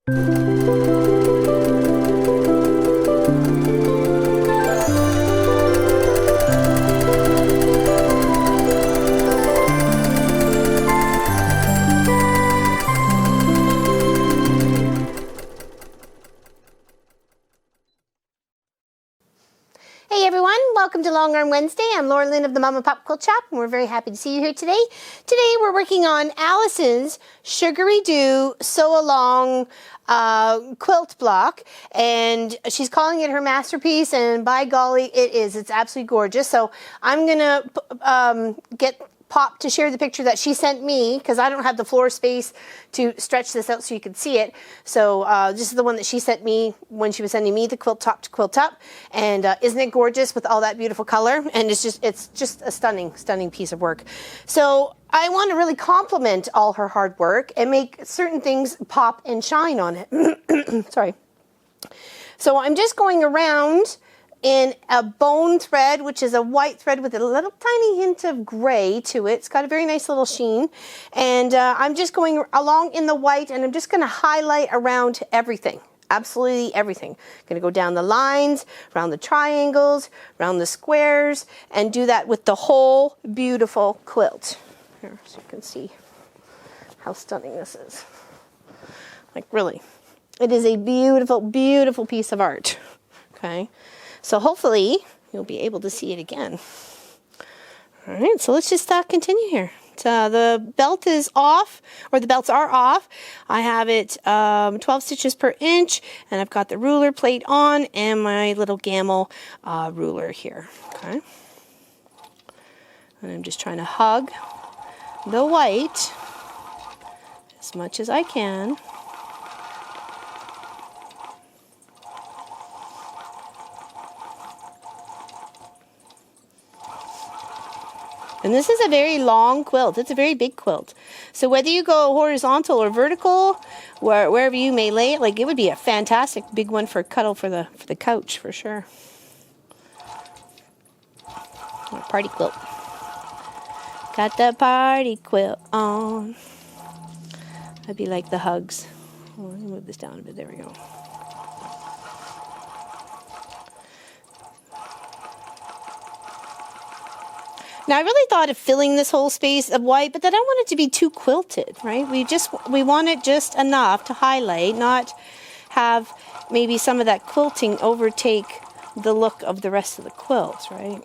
Hey everyone, welcome to Long Arm Wednesday. I'm Laura Lynn of the Mom and Pop Quilt Shop, and we're very happy to see you here today. Today we're working on Alison's Sugaridoo Sew Along quilt block, and she's calling it her masterpiece, and by golly, it is. It's absolutely gorgeous. So I'm gonna get Pop to share the picture that she sent me, because I don't have the floor space to stretch this out so you can see it. So this is the one that she sent me when she was sending me the quilt top to quilt up. And isn't it gorgeous with all that beautiful color? And it's just a stunning piece of work. So I want to really compliment all her hard work and make certain things pop and shine on it. Sorry. So I'm just going around in a bone thread, which is a white thread with a little tiny hint of gray to it. It's got a very nice little sheen. And I'm just going along in the white, and I'm just going to highlight around everything. Absolutely everything. I'm going to go down the lines, around the triangles, around the squares, and do that with the whole beautiful quilt. Here, so you can see how stunning this is. Like, really. It is a beautiful, beautiful piece of art. Okay. So hopefully you'll be able to see it again. All right, so let's just continue here. The belt is off, or the belts are off. I have it 12 stitches per inch, and I've got the ruler plate on and my little Gamble ruler here. Okay, and I'm just trying to hug the white as much as I can. And this is a very long quilt. It's a very big quilt. So whether you go horizontal or vertical, wherever you may lay it, like, it would be a fantastic big one for cuddle for the couch for sure. Or party quilt. Got the party quilt on. That'd be like the hugs. Oh, let me move this down a bit. There we go. Now, I really thought of filling this whole space of white, but then I don't want it to be too quilted, right? We want it just enough to highlight, not have maybe some of that quilting overtake the look of the rest of the quilt, right?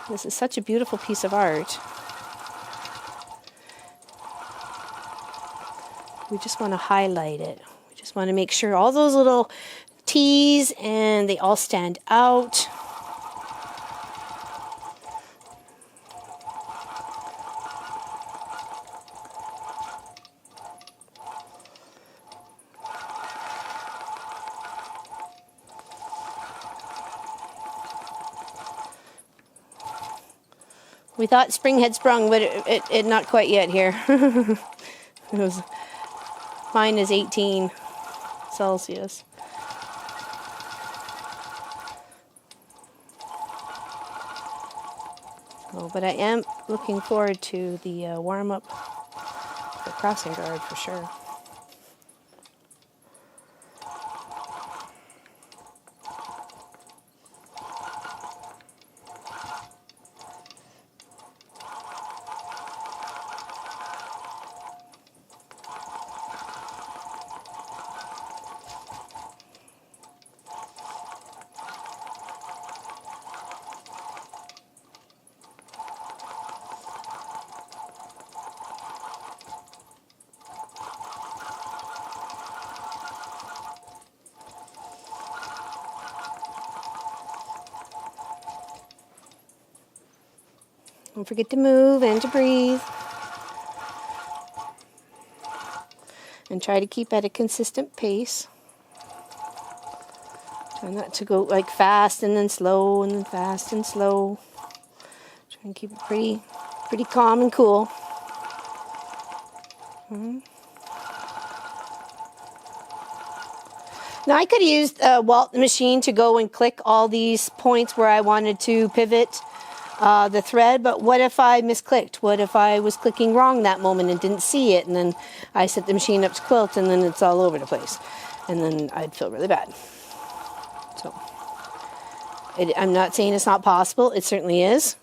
This is such a beautiful piece of art. We just want to highlight it. We just want to make sure all those little T's and they all stand out. We thought spring had sprung, but it not quite yet here. Mine is 18 Celsius. Oh, but I am looking forward to the warm-up for crossing guard for sure. Don't forget to move and to breathe. And try to keep at a consistent pace. Try not to go like fast and then slow and then fast and slow. Try and keep it pretty calm and cool. Now I could use a Walt machine to go and click all these points where I wanted to pivot the thread, but what if I misclicked? What if I was clicking wrong that moment and didn't see it, and then I set the machine up to quilt and then it's all over the place, and then I'd feel really bad. So I'm not saying it's not possible, it certainly is.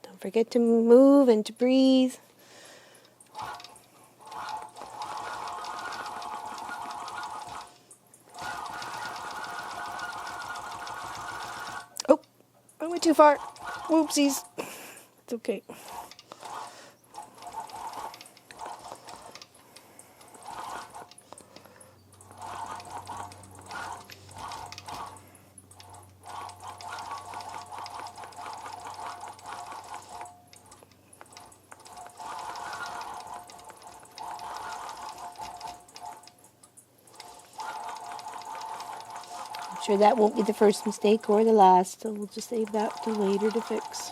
Don't forget to move and to breathe. Oh, I went too far. Whoopsies. It's okay. Sure that won't be the first mistake or the last, so we'll just save that till later to fix.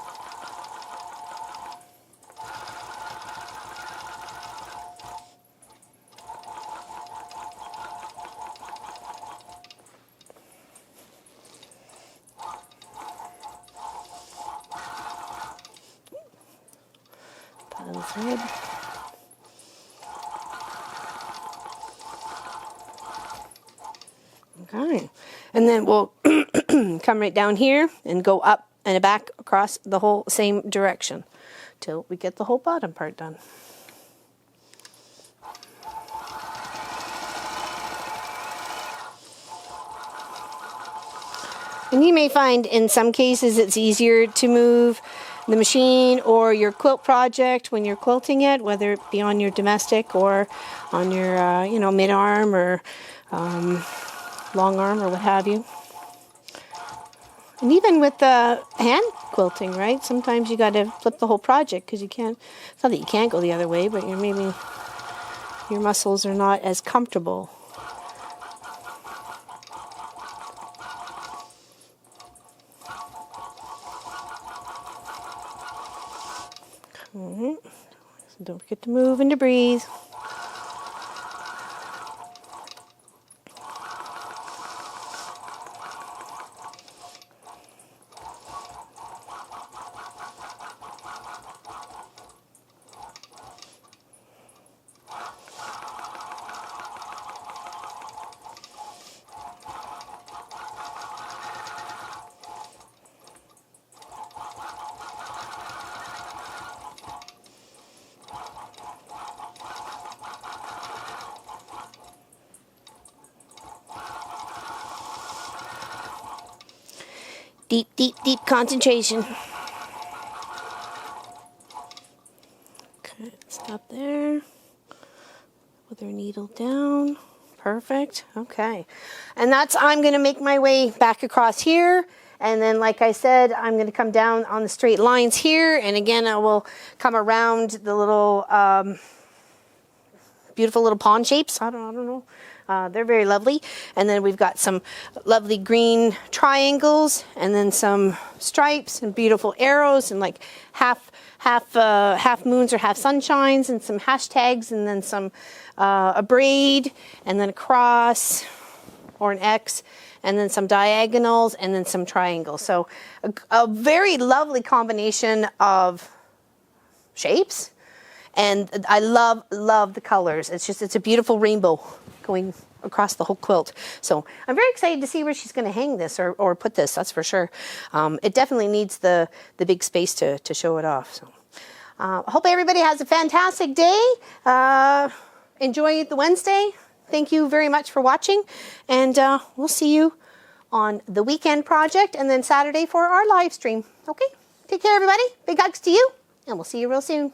Pile of thread. Okay, and then we'll come right down here and go up and back across the whole same direction till we get the whole bottom part done. And you may find in some cases it's easier to move the machine or your quilt project when you're quilting it, whether it be on your domestic or on your you know, mid-arm or long arm or what have you. And even with the hand quilting, right? Sometimes you got to flip the whole project because you can't, it's not that you can't go the other way, but maybe your muscles are not as comfortable. So don't forget to move and to breathe. Deep, deep, deep concentration. Okay, stop there. With our needle down. Perfect. Okay. And that's, I'm going to make my way back across here. And then, like I said, I'm going to come down on the straight lines here. And again, I will come around the little, beautiful little pond shapes. I don't know. They're very lovely. And then we've got some lovely green triangles and then some stripes and beautiful arrows and like half moons or half sunshines and some hashtags and then some a braid and then a cross or an X and then some diagonals and then some triangles. So a very lovely combination of shapes. And I love the colors. It's a beautiful rainbow going across the whole quilt. So I'm very excited to see where she's going to hang this or put this, that's for sure. It definitely needs the big space to show it off. So I hope everybody has a fantastic day. Enjoy the Wednesday. Thank you very much for watching. And we'll see you on the weekend project and then Saturday for our live stream. Okay, take care everybody. Big hugs to you and we'll see you real soon.